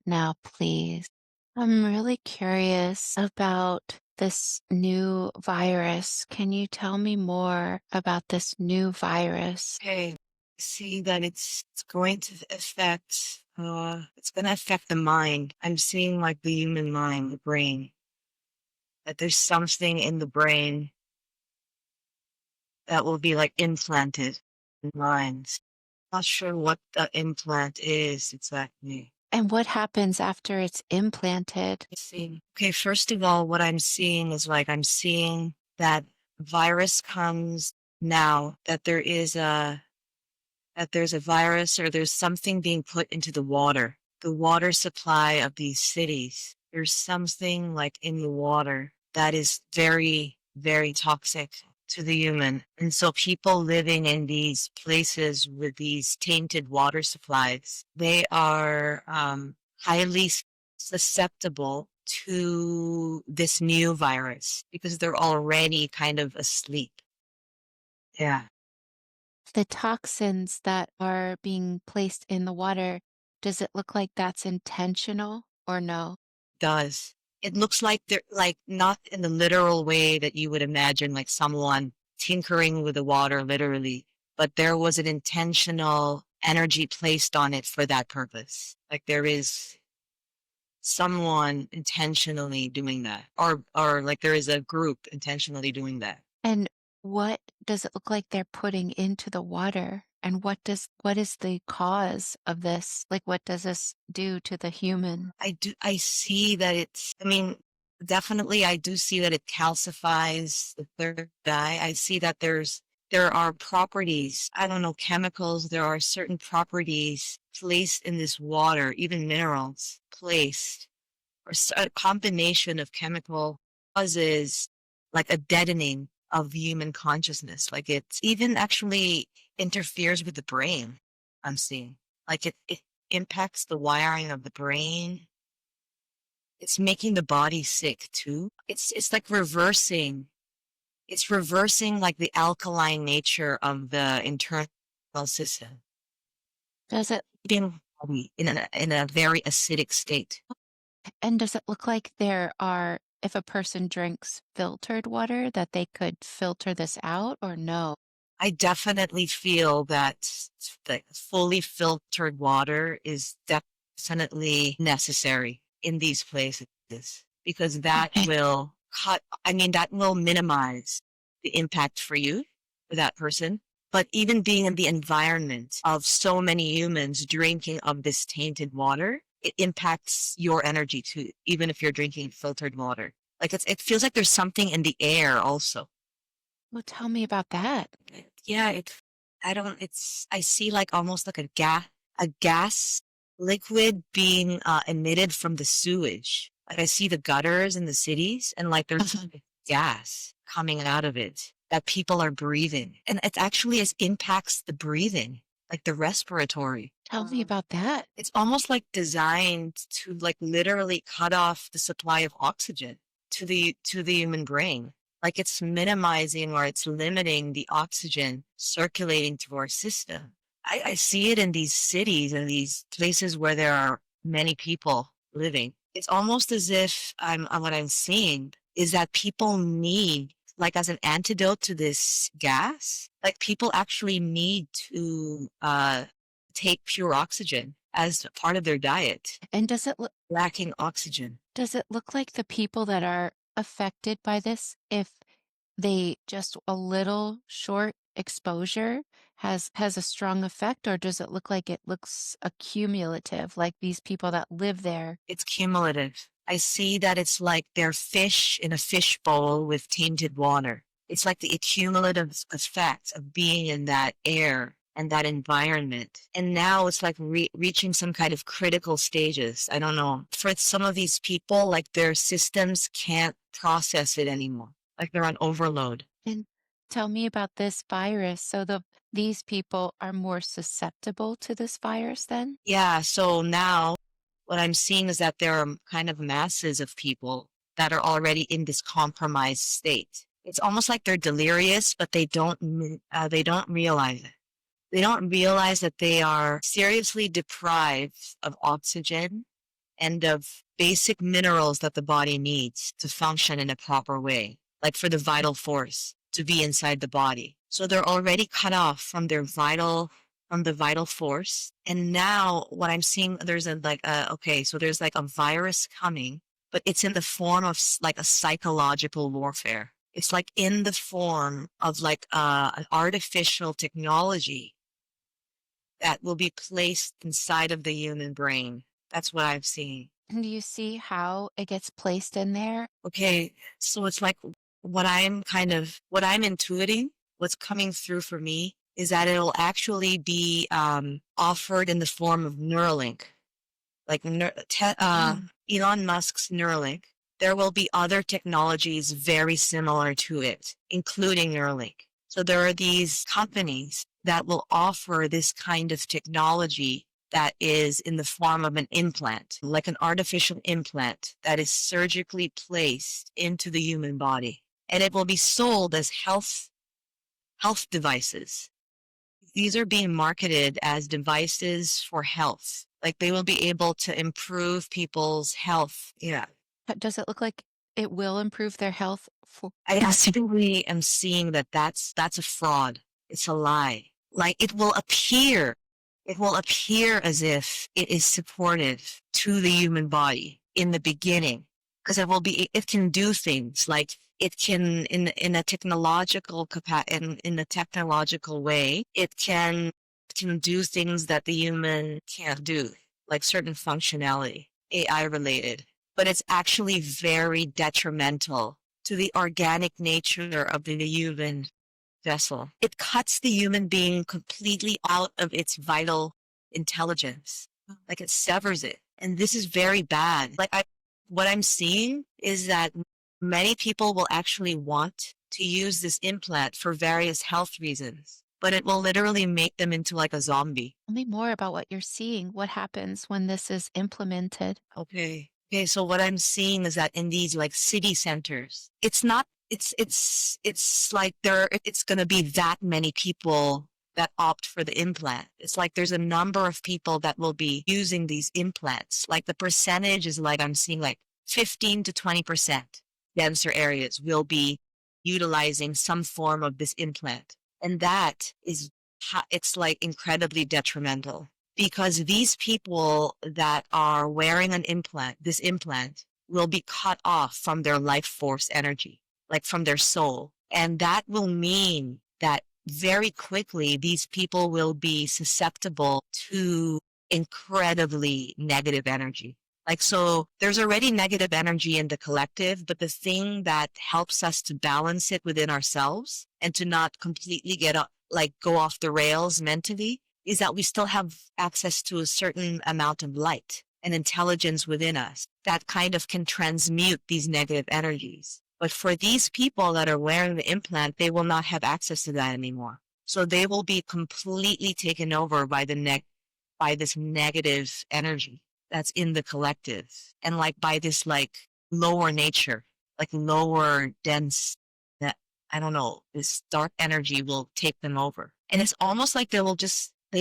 now, please. I'm really curious about this new virus. Can you tell me more about this new virus? Okay, see that it's going to affect it's going to affect the mind. I'm seeing like the human mind, the brain. That there's something in the brain that will be like implanted in minds. Not sure what the implant is exactly. And what happens after it's implanted? Let's see. Okay, first of all, what I'm seeing is like I'm seeing that virus comes now, that there's a virus or there's something being put into the water supply of these cities. There's something like in the water that is very, very toxic to the human. And so people living in these places with these tainted water supplies, they are highly susceptible to this new virus because they're already kind of asleep. Yeah. The toxins that are being placed in the water, does it look like that's intentional or no? Does. It looks like they're like not in the literal way that you would imagine, like someone tinkering with the water literally, but there was an intentional energy placed on it for that purpose. Like there is someone intentionally doing that, or like there is a group intentionally doing that. And what does it look like they're putting into the water? And what is the cause of this? Like, what does this do to the human? I see that I mean, definitely I do see that it calcifies the third eye. I see that there are properties, I don't know, chemicals, there are certain properties placed in this water, even minerals placed, or a combination of chemical causes like a deadening of human consciousness. Like it even actually interferes with the brain, I'm seeing. Like it impacts the wiring of the brain. It's making the body sick too. It's like reversing like the alkaline nature of the internal system, Does it keeping the body in a very acidic state. and does it look like there are if a person drinks filtered water that they could filter this out or no? I definitely feel that the fully filtered water is definitely necessary in these places because that Okay. will that will minimize the impact for you, for that person. But even being in the environment of so many humans drinking of this tainted water, it impacts your energy too, even if you're drinking filtered water. Like it feels like there's something in the air also. Well, tell me about that. Yeah, I see like almost like a gas liquid being emitted from the sewage. Like I see the gutters in the cities and like there's gas coming out of it that people are breathing. And it impacts the breathing, like the respiratory. Tell me about that. It's almost like designed to like literally cut off the supply of oxygen to the human brain. Like it's minimizing or it's limiting the oxygen circulating through our system. I see it in these cities and these places where there are many people living. It's almost as if what I'm seeing is that people need, like as an antidote to this gas, like people actually need to take pure oxygen as a part of their diet, And lacking oxygen. does it look like the people that are affected by this, if they just a little short exposure has a strong effect, or does it look like it looks accumulative, like these people that live there? It's cumulative. I see that it's like they're fish in a fish bowl with tainted water. It's like the accumulative effect of being in that air and that environment. And now it's like reaching some kind of critical stages. I don't know. For some of these people, like their systems can't process it anymore. Like they're on overload. And tell me about this virus. So these people are more susceptible to this virus then? Yeah. So now what I'm seeing is that there are kind of masses of people that are already in this compromised state. It's almost like they're delirious, but they don't realize it. They don't realize that they are seriously deprived of oxygen and of basic minerals that the body needs to function in a proper way, like for the vital force to be inside the body. So they're already cut off from from the vital force. And now what I'm seeing, there's so there's like a virus coming, but it's in the form of like a psychological warfare. It's like in the form of like an artificial technology that will be placed inside of the human brain. That's what I've seen. And do you see how it gets placed in there? Okay, so it's like what I'm intuiting, what's coming through for me is that it'll actually be offered in the form of Neuralink, like Mm. Elon Musk's Neuralink. There will be other technologies very similar to it, including Neuralink. So there are these companies that will offer this kind of technology that is in the form of an implant, like an artificial implant that is surgically placed into the human body. And it will be sold as health devices. These are being marketed as devices for health. Like they will be able to improve people's health. Yeah. Does it look like it will improve their health for I absolutely am seeing that that's a fraud. It's a lie. Like it will appear as if it is supportive to the human body in the beginning, because it can do things like it can in a technological in a technological way, it can do things that the human can't do, like certain functionality, AI related, but it's actually very detrimental to the organic nature of the human vessel. It cuts the human being completely out of its vital intelligence. Like it severs it. And this is very bad. What I'm seeing is that many people will actually want to use this implant for various health reasons, but it will literally make them into like a zombie. Tell me more about what you're seeing. What happens when this is implemented? Okay. Okay, so what I'm seeing is that in these like city centers, it's not it's like it's going to be that many people that opt for the implant. It's like there's a number of people that will be using these implants. Like the percentage is like I'm seeing like 15 to 20% denser areas will be utilizing some form of this implant. And that is it's like incredibly detrimental, because these people that are wearing this implant will be cut off from their life force energy, like from their soul. And that will mean that very quickly these people will be susceptible to incredibly negative energy. Like, so there's already negative energy in the collective, but the thing that helps us to balance it within ourselves and to not completely go off the rails mentally is that we still have access to a certain amount of light and intelligence within us that kind of can transmute these negative energies. But for these people that are wearing the implant, they will not have access to that anymore. So they will be completely taken over by by this negative energy that's in the collective, and like by this like lower nature, like lower dense, that I don't know, this dark energy will take them over. And it's almost like they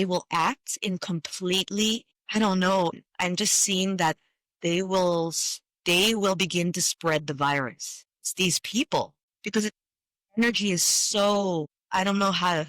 will act in completely, I don't know. I'm just seeing that they will begin to spread the virus. It's these people, because energy is so, I don't know how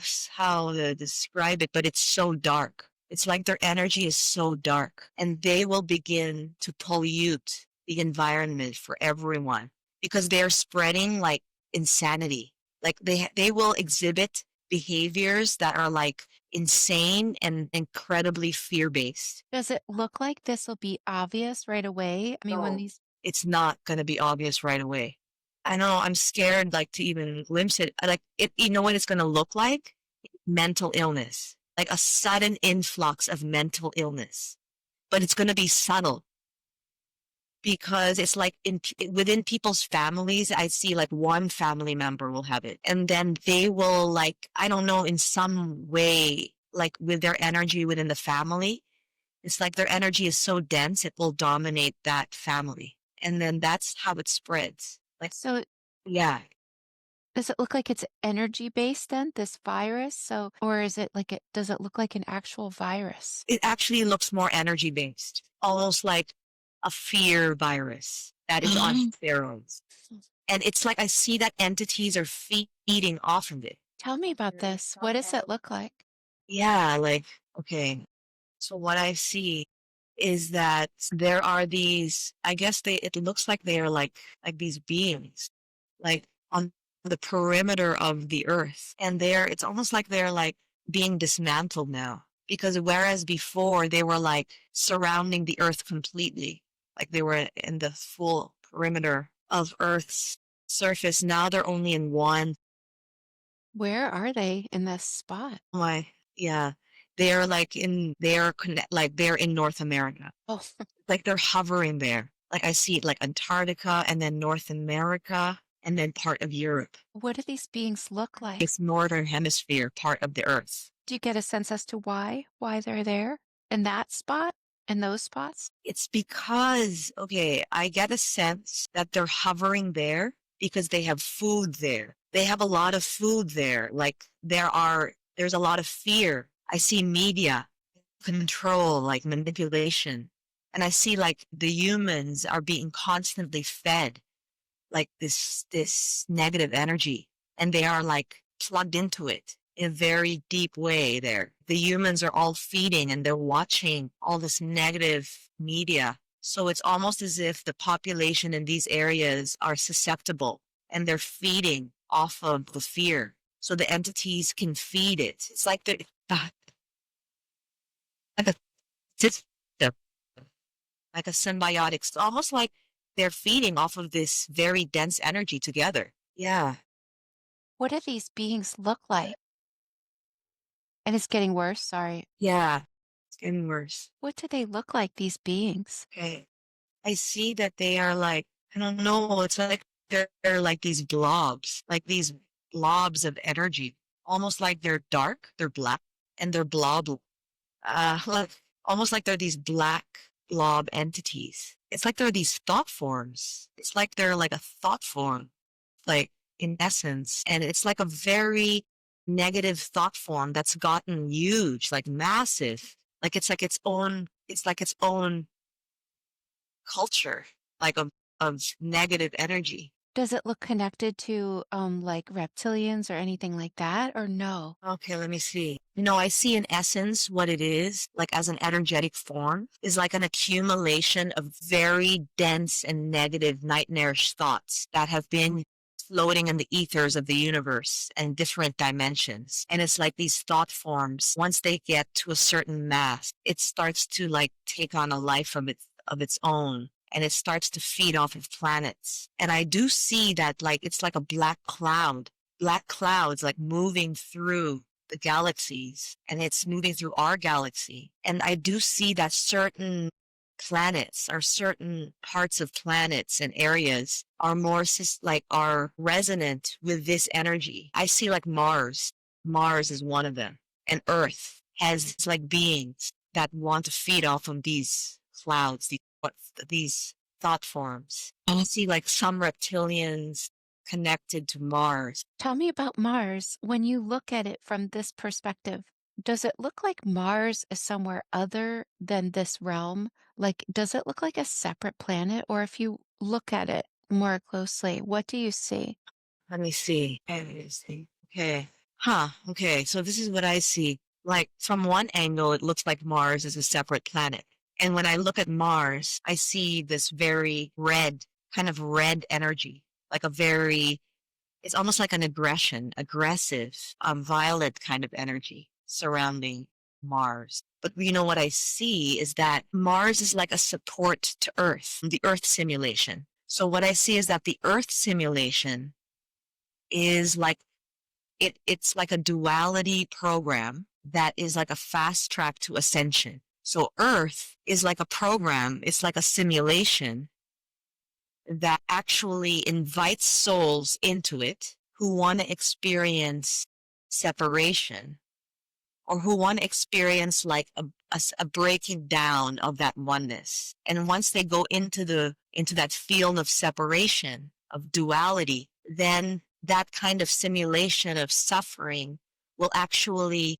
to describe it, but it's so dark. It's like their energy is so dark, and they will begin to pollute the environment for everyone because they're spreading like insanity. Like they will exhibit behaviors that are like insane and incredibly fear-based. Does it look like this will be obvious right away? I mean, when No, these it's not going to be obvious right away. I know, I'm scared like to even glimpse it. Like it, you know what it's going to look like? Mental illness, like a sudden influx of mental illness, but it's going to be subtle, because it's like within people's families. I see like one family member will have it, and then they will, like, I don't know, in some way, like with their energy within the family, it's like their energy is so dense it will dominate that family, and then that's how it spreads. Like, so yeah, does it look like it's energy based then, this virus? So, or is it like does it look like an actual virus? it actually looks more energy based, almost like a fear virus that is on steroids. And it's like I see that entities are feeding off of it. Tell me about this. What does it look like? Yeah, like, okay. So what I see is that there are these, I guess it looks like they are like these beings, like on the perimeter of the earth. And it's almost like they're like being dismantled now. Because whereas before they were like surrounding the earth completely, like they were in the full perimeter of Earth's surface, now they're only in one. Where are they in this spot? My, yeah, they're in North America. Oh, Like they're hovering there. Like I see like Antarctica and then North America and then part of Europe. what do these beings look like? It's northern hemisphere, part of the Earth. Do you get a sense as to why they're there in that spot, in those spots? It's because, okay, I get a sense that they're hovering there because they have food there. They have a lot of food there. Like there's a lot of fear. I see media, control, like manipulation. And I see like the humans are being constantly fed like this negative energy, and they are like plugged into it in a very deep way there. The humans are all feeding and they're watching all this negative media. So it's almost as if the population in these areas are susceptible and they're feeding off of the fear. So the entities can feed it. It's like like a system, like a symbiotic. It's almost like they're feeding off of this very dense energy together. Yeah. What do these beings look like? And it's getting worse, sorry. Yeah. It's getting worse. What do they look like, these beings? Okay. I see that they are like, I don't know, it's like they're like these blobs of energy, almost like they're dark, they're black, and they're like almost like they're these black blob entities. It's like they're these thought forms. It's like they're like a thought form, like in essence. And it's like a very negative thought form that's gotten huge, like massive. Like its own culture, like of negative energy. Does it look connected to, like reptilians or anything like that, or no? Okay, let me see. No, I see in essence what it is, like as an energetic form, is like an accumulation of very dense and negative nightmarish thoughts that have been floating in the ethers of the universe and different dimensions. And it's like these thought forms, once they get to a certain mass, it starts to like take on a life of its own. And it starts to feed off of planets. And I do see that like it's like a black clouds like moving through the galaxies, and it's moving through our galaxy. And I do see that certain planets or certain parts of planets and areas are are resonant with this energy. I see like Mars. Mars is one of them. And Earth has like beings that want to feed off of these clouds, these thought forms. I see like some reptilians connected to Mars. Tell me about Mars. When you look at it from this perspective, does it look like Mars is somewhere other than this realm? Like, does it look like a separate planet? Or if you look at it more closely, what do you see? Let me see. Let me see. Okay. Huh. Okay. So this is what I see. Like from one angle, it looks like Mars is a separate planet. And when I look at Mars, I see this very kind of red energy, like it's almost like an aggressive, violet kind of energy surrounding Mars. But you know what I see is that Mars is like a support to Earth, the Earth simulation. So what I see is that the Earth simulation is like, it's like a duality program that is like a fast track to ascension. So Earth is like a program, it's like a simulation that actually invites souls into it who want to experience separation, or who want to experience like a breaking down of that oneness. And once they go into that field of separation, of duality, then that kind of simulation of suffering will actually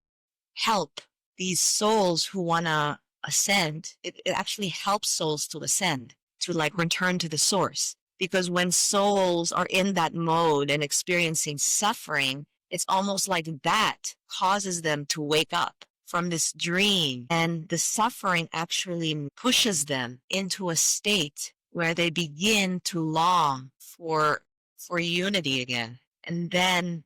help these souls who want to ascend, it actually helps souls to ascend, to like return to the source. Because when souls are in that mode and experiencing suffering, it's almost like that causes them to wake up from this dream. And the suffering actually pushes them into a state where they begin to long for unity again. And then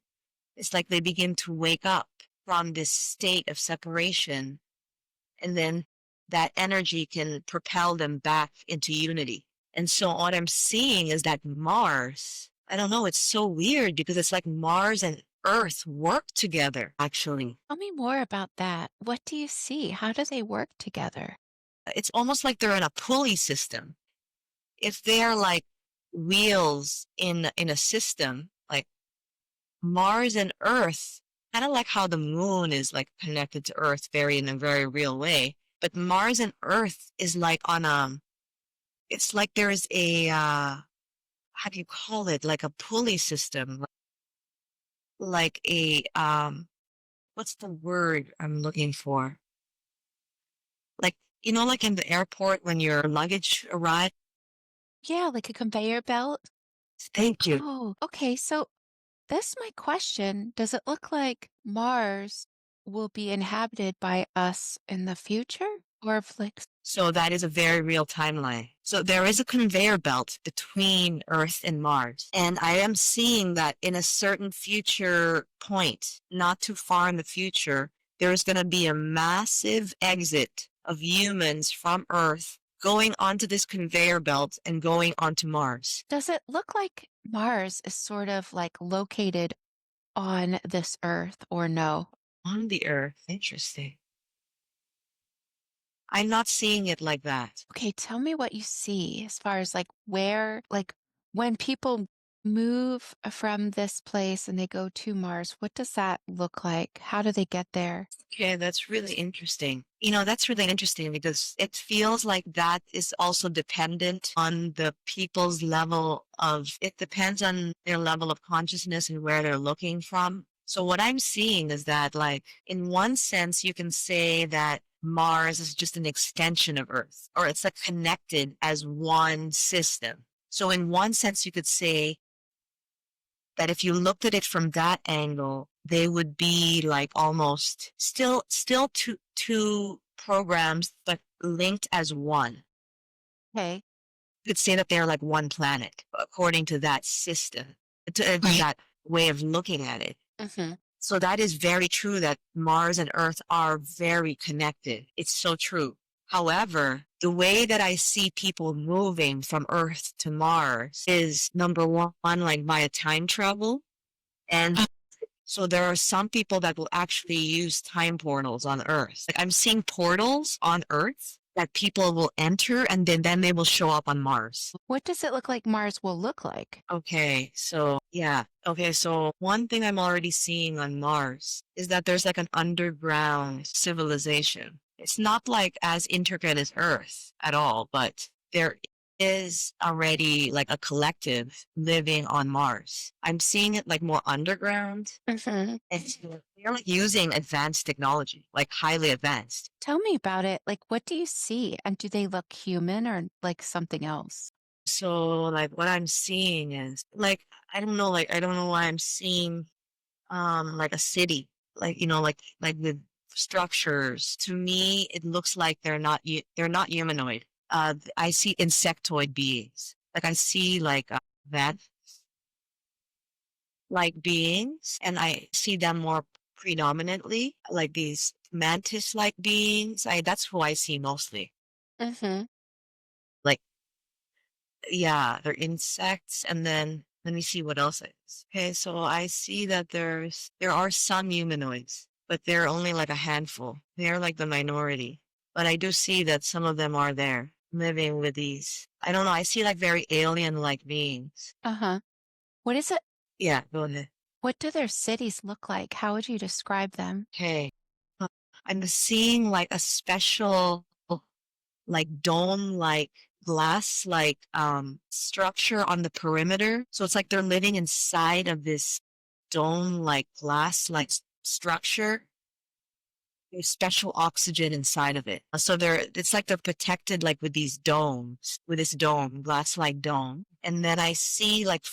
it's like they begin to wake up from this state of separation. And then that energy can propel them back into unity. And so what I'm seeing is that Mars, I don't know, it's so weird because it's like Mars and Earth work together, actually. Tell me more about that. What do you see? How do they work together? It's almost like they're in a pulley system. If they're like wheels in a system, like Mars and Earth, kind of like how the moon is like connected to Earth in a very real way. But Mars and Earth is like on it's like there is a, how do you call it? Like a pulley system, like a, what's the word I'm looking for? Like, like in the airport when your luggage arrives. Yeah, like a conveyor belt. Thank you. Oh, okay. So that's my question. Does it look like Mars will be inhabited by us in the future? Or if like, So that is a very real timeline. So there is a conveyor belt between Earth and Mars. And I am seeing that in a certain future point, not too far in the future, there's going to be a massive exit of humans from Earth going onto this conveyor belt and going onto Mars. does it look like Mars is sort of like located on this Earth or no? On the Earth. Interesting. I'm not seeing it like that. Okay, tell me what you see as far as like where, like when people move from this place and they go to Mars, what does that look like? How do they get there? Okay, that's really interesting. That's really interesting because it feels like that is also dependent on the people's it depends on their level of consciousness and where they're looking from. So what I'm seeing is that, like, in one sense, you can say that Mars is just an extension of Earth, or it's like connected as one system. So in one sense, you could say that if you looked at it from that angle, they would be like almost still two programs, but linked as one. Okay. You could say that they're like one planet, according to that system, to Right. that way of looking at it. Mm-hmm. So that is very true that Mars and Earth are very connected. It's so true. However, the way that I see people moving from Earth to Mars is number one, like via time travel. And so there are some people that will actually use time portals on Earth. Like I'm seeing portals on Earth that people will enter and then they will show up on Mars. What does it look like Mars will look like? Okay, so yeah. Okay, so one thing I'm already seeing on Mars is that there's like an underground civilization. It's not like as intricate as Earth at all, but there is already like a collective living on Mars. I'm seeing it like more underground. Mm-hmm. And they're like using advanced technology, like highly advanced. Tell me about it. Like, what do you see? And do they look human or like something else? So like what I'm seeing is like I don't know why I'm seeing like a city, like like with structures. To me it looks like they're not humanoid. I see insectoid beings. Like I see like that like beings, and I see them more predominantly like these mantis like beings. That's who I see mostly. Mm-hmm. Like yeah, they're insects. And then let me see what else it is. Okay, so I see that there are some humanoids, but they're only like a handful. They're like the minority. But I do see that some of them are there living with these. I don't know. I see like very alien-like beings. Uh-huh. What is it? Yeah, go ahead. What do their cities look like? How would you describe them? Okay. Uh, I'm seeing like a special like dome like glass like structure on the perimeter. So it's like they're living inside of this dome like glass like structure. there's special oxygen inside of it. So it's like they're protected like with these domes, with this dome, glass-like dome. And then I see like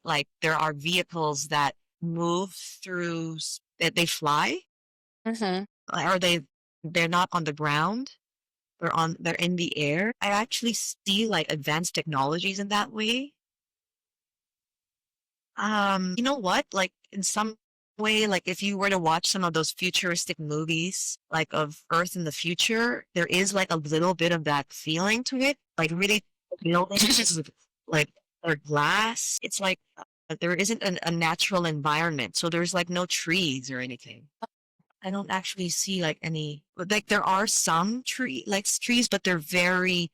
like there are vehicles that move through, that they fly, Mm-hmm. or they're not on the ground. They're in the air. I actually see like advanced technologies in that way. You know what? Like in some way, like if you were to watch some of those futuristic movies, like of Earth in the future, there is like a little bit of that feeling to it. Like really buildings with like or glass. It's like there isn't a natural environment. So there's like no trees or anything. I don't actually see like any, like there are some trees, but they're very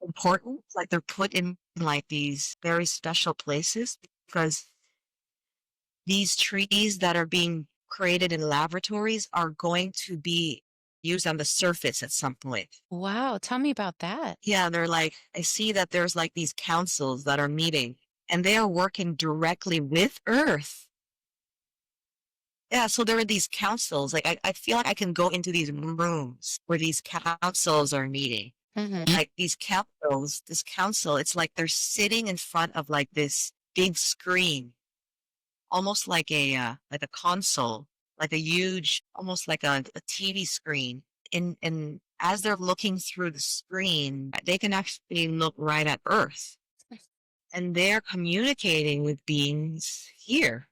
important. Like they're put in like these very special places because these trees that are being created in laboratories are going to be used on the surface at some point. Wow, tell me about that. Yeah, they're like, I see that there's like these councils that are meeting and they are working directly with Earth. Yeah, so there are these councils. Like I feel like I can go into these rooms where these councils are meeting. Mm-hmm. Like these councils, this council, it's like they're sitting in front of like this big screen, almost like a console, like a huge, almost like a TV screen. And as they're looking through the screen, they can actually look right at Earth. And they're communicating with beings here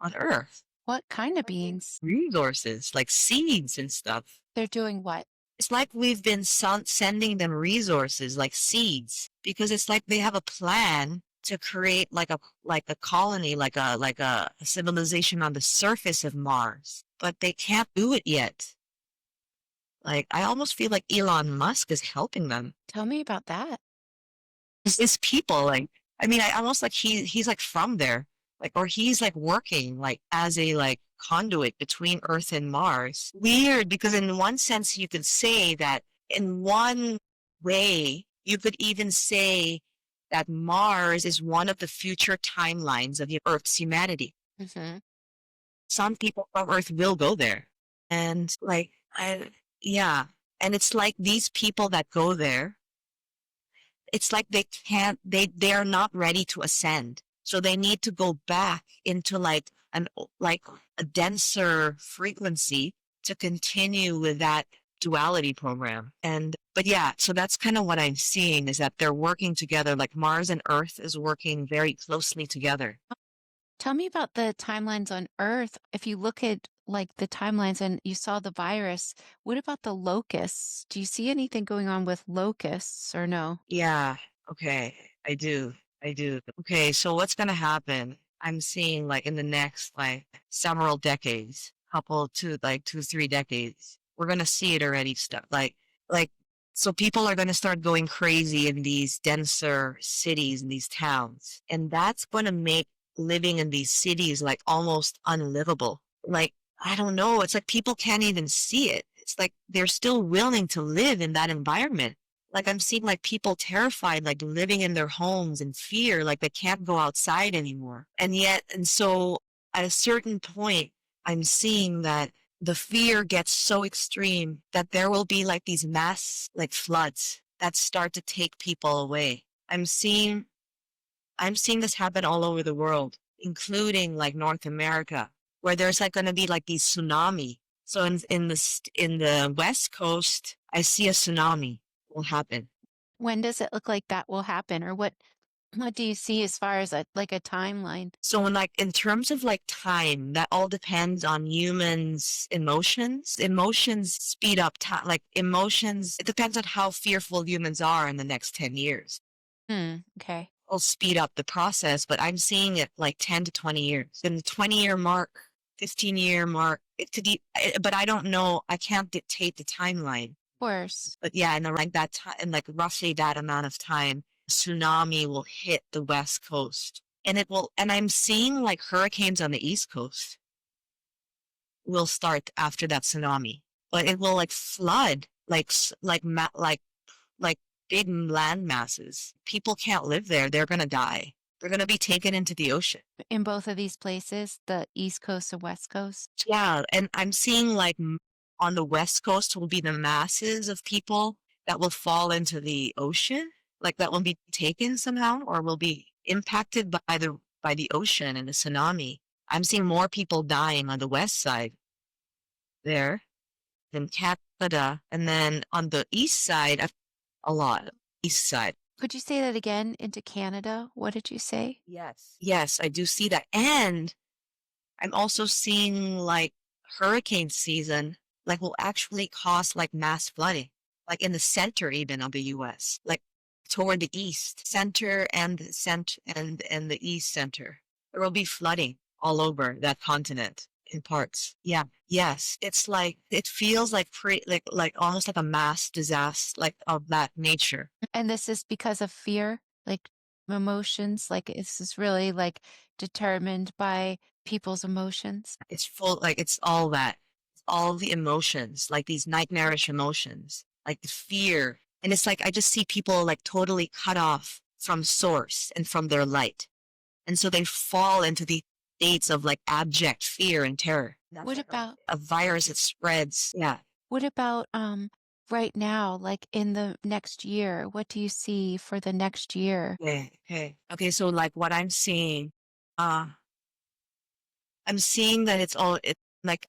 on Earth. What kind of beings? Resources like seeds and stuff. They're doing what? It's like we've been sending them resources like seeds because it's like they have a plan to create like a colony, like a civilization on the surface of Mars, but they can't do it yet. Like I almost feel like Elon Musk is helping them. Tell me about that. It's people like, I mean, I almost like he's like from there, like, or he's like working like as a like conduit between Earth and Mars. Weird, because in one sense you could say that in one way you could even say that Mars is one of the future timelines of Earth's humanity. Mm-hmm. Some people from Earth will go there, and like yeah, and it's like these people that go there, it's like they can't, they are not ready to ascend. So they need to go back into like a denser frequency to continue with that duality program. But yeah, so that's kind of what I'm seeing is that they're working together, like Mars and Earth is working very closely together. Tell me about the timelines on Earth. If you look at like the timelines and you saw the virus, what about the locusts? Do you see anything going on with locusts or no? Yeah, okay, I do. I do. Okay, so what's going to happen? I'm seeing like in the next like several decades, couple to like 2, 3 decades, we're going to see it already stuff like, so people are going to start going crazy in these denser cities and these towns. And that's going to make living in these cities like almost unlivable. Like, I don't know. It's like people can't even see it. It's like they're still willing to live in that environment. Like I'm seeing like people terrified, like living in their homes in fear, like they can't go outside anymore. And so at a certain point, I'm seeing that the fear gets so extreme that there will be like these mass like floods that start to take people away. I'm seeing this happen all over the world, including like North America, where there's like going to be like these tsunami. So in the West Coast, I see a tsunami will happen. When does it look like that will happen, or what do you see as far as a like a timeline? So in terms of like time, that all depends on humans' emotions. Emotions speed up time, like emotions, it depends on how fearful humans are in the next 10 years. Okay. Will speed up the process, but I'm seeing it like 10 to 20 years. In the 20-year mark, 15-year mark, it could be, but I don't know. I can't dictate the timeline. Of course. But yeah, in like that time, in like roughly that amount of time, tsunami will hit the West Coast. And I'm seeing like hurricanes on the East Coast will start after that tsunami. But it will like flood, like big land masses. People can't live there. They're going to die. They're going to be taken into the ocean. In both of these places, the East Coast and West Coast? Yeah, and I'm seeing like on the West Coast will be the masses of people that will fall into the ocean, like that will be taken somehow or will be impacted by the ocean and the tsunami. I'm seeing more people dying on the west side there than Canada, and then on the east side, a lot east side. Could you say that again into Canada? What did you say? Yes, I do see that, and I'm also seeing like hurricane season, like will actually cause like mass flooding, like in the center even of the US, like toward the east center and and the east center. There will be flooding all over that continent in parts. Yeah. Yes. It's like it feels like like almost like a mass disaster like of that nature. And this is because of fear, like emotions, like this is really like determined by people's emotions. It's full, like it's all that. It's all the emotions, like these nightmarish emotions, like the fear. And it's like I just see people like totally cut off from source and from their light. And so they fall into the states of like abject fear and terror. What about A virus that spreads. Yeah. what about right now, like in the next year? What do you see for the next year? Okay. Okay. Okay. So like what uh, I'm seeing that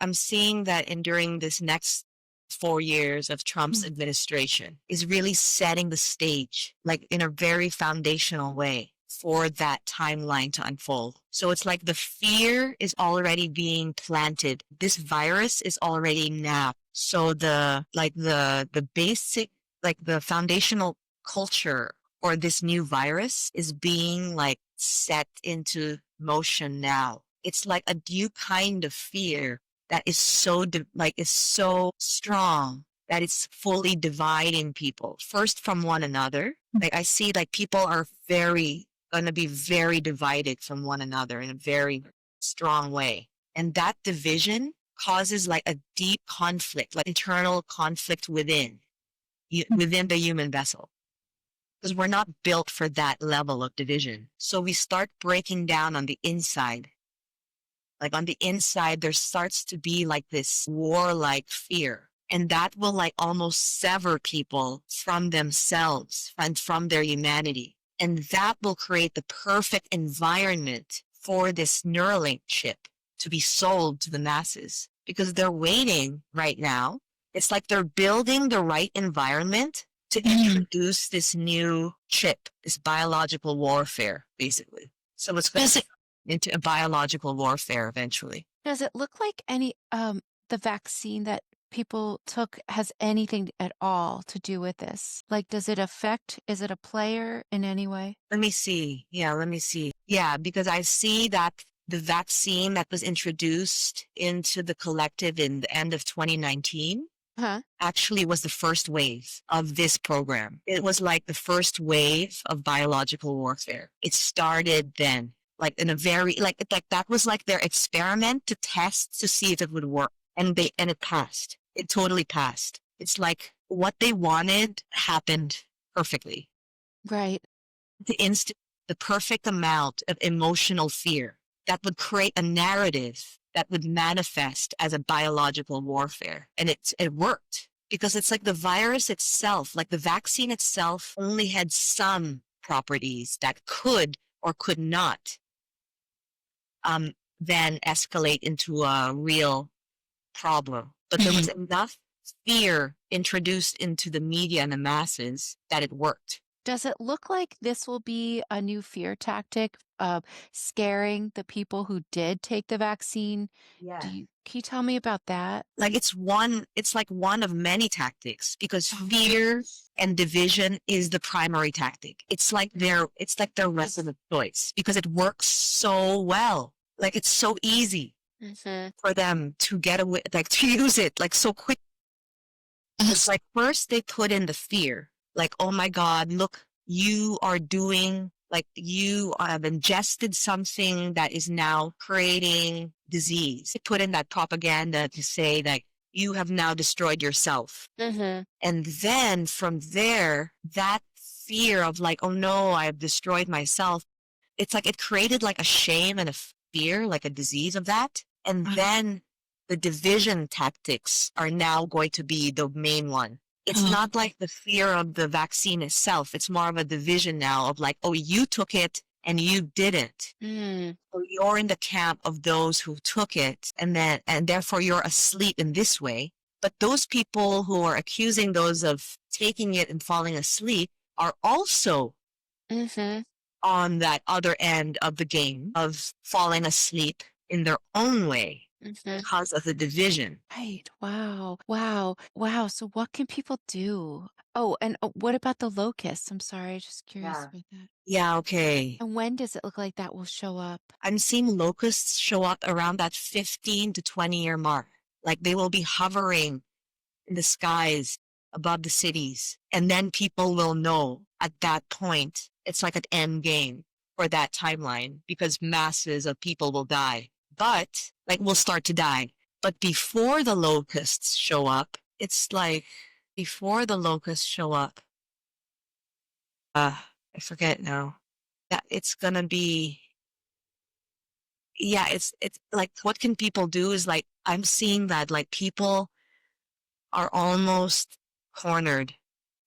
I'm seeing that in during this next 4 years of Trump's administration is really setting the stage, like in a very foundational way for that timeline to unfold. So it's like the fear is already being planted. This virus is already now. So the basic, like the foundational culture or this new virus is being like set into motion now. It's like a new kind of fear that is is so strong that it's fully dividing people first from one another. Like I see like people are gonna be very divided from one another in a very strong way. And that division causes like a deep conflict, like internal conflict within the human vessel. Because we're not built for that level of division. So we start breaking down on the inside. Like on the inside, there starts to be like this warlike fear. And that will like almost sever people from themselves and from their humanity. And that will create the perfect environment for this Neuralink chip to be sold to the masses. Because they're waiting right now. It's like they're building the right environment to introduce this new chip, this biological warfare, basically. So it's going to into a biological warfare eventually. Does it look like any the vaccine that people took has anything at all to do with this? Like, does it affect, is it a player in any way? Let me see. Yeah, let me see. Yeah, because I see that the vaccine that was introduced into the collective in the end of 2019 actually was the first wave of this program. It was like the first wave of biological warfare. It started then, like in a very, like that was like their experiment to test to see if it would work. And it passed. It totally passed. It's like what they wanted happened perfectly. Right. The perfect amount of emotional fear that would create a narrative that would manifest as a biological warfare. And it worked because it's like the virus itself, like the vaccine itself only had some properties that could or could not then escalate into a real problem. But there was enough fear introduced into the media and the masses that it worked. Does it look like this will be a new fear tactic of scaring the people who did take the vaccine? Yeah. Can you tell me about that? Like it's like one of many tactics because fear and division is the primary tactic. It's like their weapon of choice because it works so well. Like it's so easy for them to get away, like to use it like so quick. It's like first they put in the fear, like, oh my God, look, you are doing, like you have ingested something that is now creating disease. They put in that propaganda to say that you have now destroyed yourself. And then from there, that fear of like, oh no, I have destroyed myself it's like it created like a shame and a fear, like a disease of that. And then the division tactics are now going to be the main one. It's not like the fear of the vaccine itself. It's more of a division now of like, oh, you took it and you didn't. So you're in the camp of those who took it, and therefore you're asleep in this way. But those people who are accusing those of taking it and falling asleep are also on that other end of the game of falling asleep in their own way because of the division. Right. Wow. Wow. Wow. So what can people do? Oh, and what about the locusts? I'm sorry, just curious about that. Yeah, okay. And when does it look like that will show up? I'm seeing locusts show up around that 15 to 20-year mark. Like they will be hovering in the skies above the cities. And then people will know at that point, it's like an end game for that timeline because masses of people will die. But like will start to die. But before the locusts show up, it's like before the locusts show up, I forget now. That it's gonna be, yeah, it's like what can people do is like I'm seeing that like people are almost cornered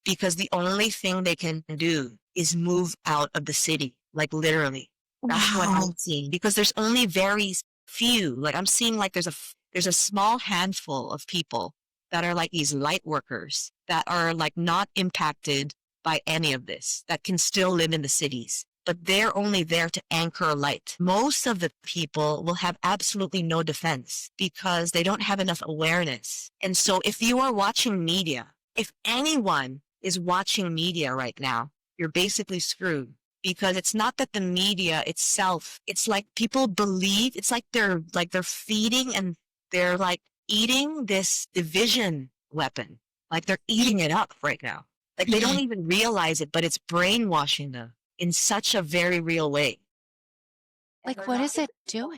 because the only thing they can do is move out of the city, like literally. That's what I'm seeing because there's only very few. Like I'm seeing like there's a small handful of people that are like these light workers that are like not impacted by any of this, that can still live in the cities, but they're only there to anchor light. Most of the people will have absolutely no defense because they don't have enough awareness. And so if you are watching media, if anyone is watching media right now, you're basically screwed because it's not that the media itself, it's like people believe, it's like they're feeding and they're like eating this division weapon. Like they're eating it up right now. Like they don't even realize it, but it's brainwashing them in such a very real way. Like, what is it doing?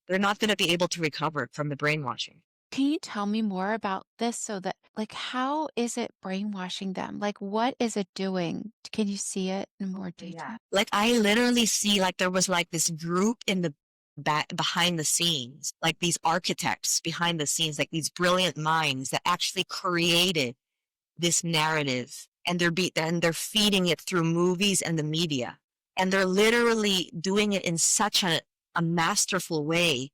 They're not going to be able to recover from the brainwashing. Can you tell me more about this so that, like, how is it brainwashing them? Like, what is it doing? Can you see it in more detail? Like I literally see like there was like this group in the back behind the scenes, like these architects behind the scenes, like these brilliant minds that actually created this narrative, and they're feeding it through movies and the media, and they're literally doing it in such a masterful way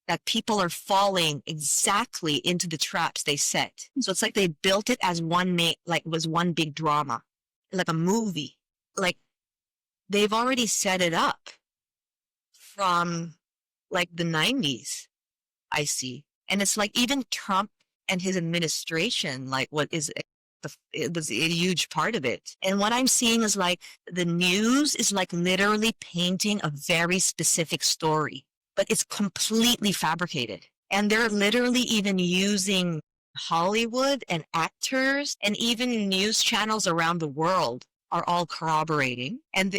that people are falling exactly into the traps they set. So it's like they built it as like was one big drama, like a movie. Like they've already set it up from like the 90s, I see. And it's like even Trump and his administration, like it was a huge part of it. And what I'm seeing is like the news is like literally painting a very specific story, but it's completely fabricated. And they're literally even using Hollywood and actors and even news channels around the world are all corroborating. And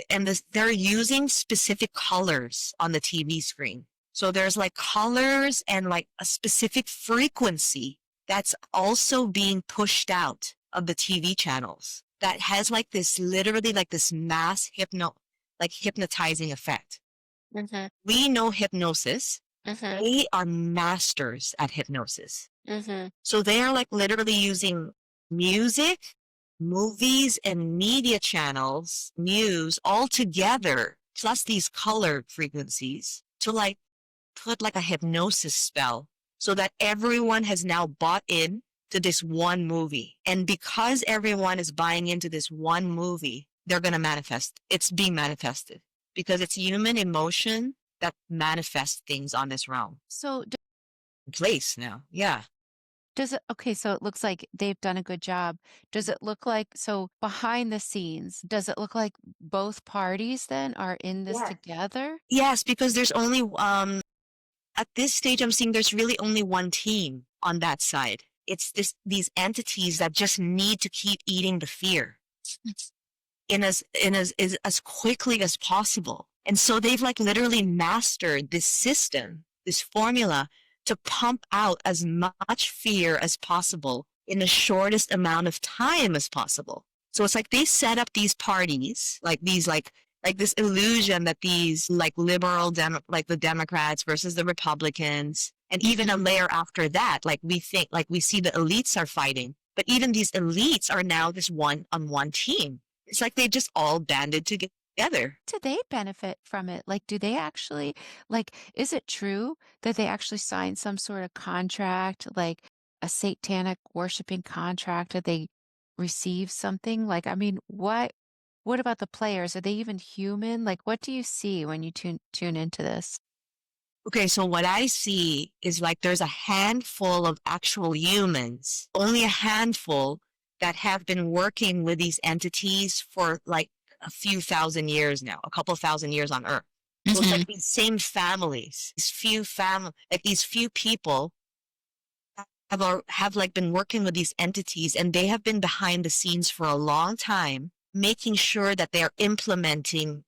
they're using specific colors on the TV screen. So there's like colors and like a specific frequency that's also being pushed out of the TV channels that has like this literally like this mass hypnotizing effect. We know hypnosis. They are masters at hypnosis. So they are like literally using music, movies, and media channels, news all together, plus these color frequencies to like put like a hypnosis spell so that everyone has now bought in to this one movie. And because everyone is buying into this one movie, they're going to manifest. It's being manifested because it's human emotion that manifests things on this realm. So Place now. Yeah. does it, okay, so it looks like they've done a good job. Does it look like, so behind the scenes, does it look like both parties then are in this together? Yes, because there's only, at this stage, I'm seeing there's really only one team on that side. It's these entities that just need to keep eating the fear in as quickly as possible. And so they've like literally mastered this system, this formula to pump out as much fear as possible in the shortest amount of time as possible. So it's like they set up these parties, like these like like this illusion that these like like the Democrats versus the Republicans, and even a layer after that, like we think, like we see the elites are fighting, but even these elites are now this one-on-one team. It's like they just all banded together. Do they benefit from it? Like, do they actually, like, is it true that they actually sign some sort of contract, like a satanic worshiping contract? Did they receive something? Like, I mean, what about the players? Are they even human? Like, what do you see when you tune into this? Okay, so what I see is like there's a handful of actual humans, only a handful that have been working with these entities for like a few thousand years now, a couple thousand years on Earth. So it's Hmm. like these same families, like these few people have like been working with these entities, and they have been behind the scenes for a long time, making sure that they are implementing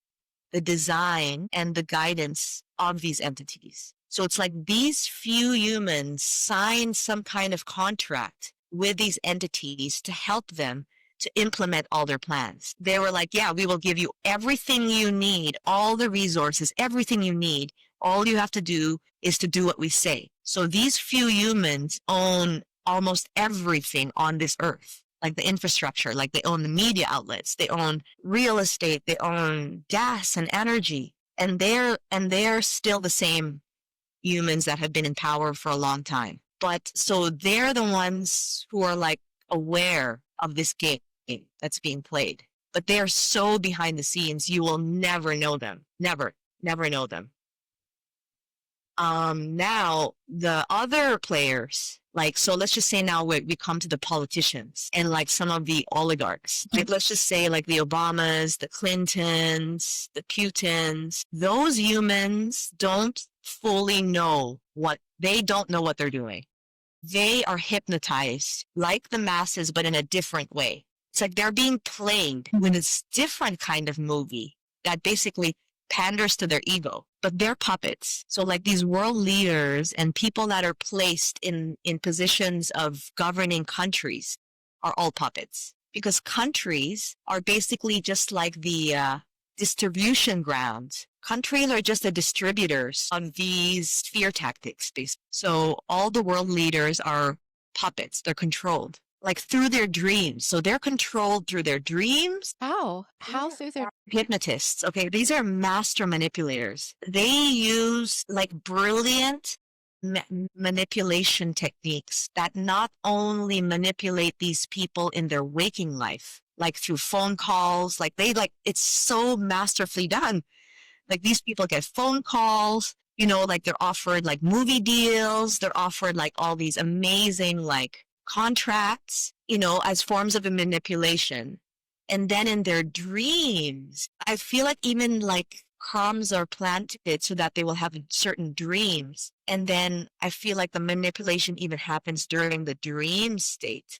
the design and the guidance of these entities. So it's like these few humans sign some kind of contract with these entities to help them to implement all their plans. They were like, yeah, we will give you everything you need, all the resources, everything you need. All you have to do is to do what we say. So these few humans own almost everything on this earth, like the infrastructure, like they own the media outlets, they own real estate, they own gas and energy, and they're still the same humans that have been in power for a long time. But so they're the ones who are like aware of this game that's being played. But they're so behind the scenes, you will never know them. Never, never know them. Now the other players, like, so let's just say now we come to the politicians and like some of the oligarchs, like let's just say like the Obamas, the Clintons, the Putins, those humans don't fully know they don't know what they're doing. They are hypnotized like the masses, but in a different way. It's like they're being played with this different kind of movie that basically panders to their ego, but they're puppets. So like these world leaders and people that are placed in positions of governing countries are all puppets, because countries are basically just like the distribution grounds. Countries are just the distributors of these fear tactics, basically. So all the world leaders are puppets. They're controlled, like through their dreams. So they're controlled through their dreams. How? How through their Hypnotists, okay, these are master manipulators. They use like brilliant manipulation techniques that not only manipulate these people in their waking life, like through phone calls, like it's so masterfully done. Like these people get phone calls, like they're offered like movie deals, they're offered like all these amazing like contracts, as forms of a manipulation. And then in their dreams, I feel like even like crumbs are planted so that they will have certain dreams. And then I feel like the manipulation even happens during the dream state.